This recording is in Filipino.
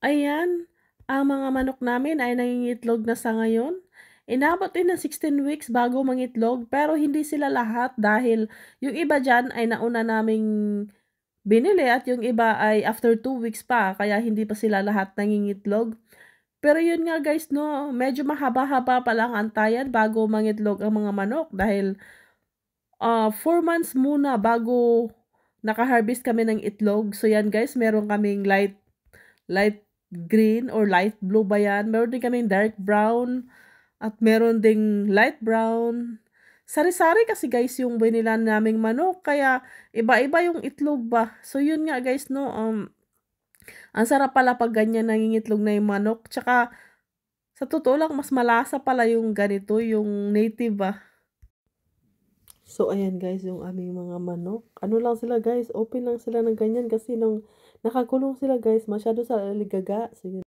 Ayan, ang mga manok namin ay nangingitlog na sa ngayon. Inabot din ng 16 weeks bago mangitlog pero hindi sila lahat dahil yung iba diyan ay nauna naming binili at yung iba ay after 2 weeks pa kaya hindi pa sila lahat nangingitlog. Pero yun nga guys 'no, medyo mahaba-haba pala ang antayan bago mangitlog ang mga manok dahil 4 months muna bago naka-harvest kami ng itlog. So yan guys, meron kaming light light green or light blue ba yan, meron din kaming dark brown at meron ding light brown. Sari-sari kasi guys yung binila naming manok kaya iba-iba yung itlog ba. So yun nga guys 'no, ang sarap pala 'pag ganyan nangingitlog na yung manok, tsaka sa totoo lang mas malasa pala yung ganito, yung native ba. So, ayan guys, yung aming mga manok. Ano lang sila guys, open lang sila ng ganyan kasi nung nakakulong sila guys, masyado sa ligaga. So, yun.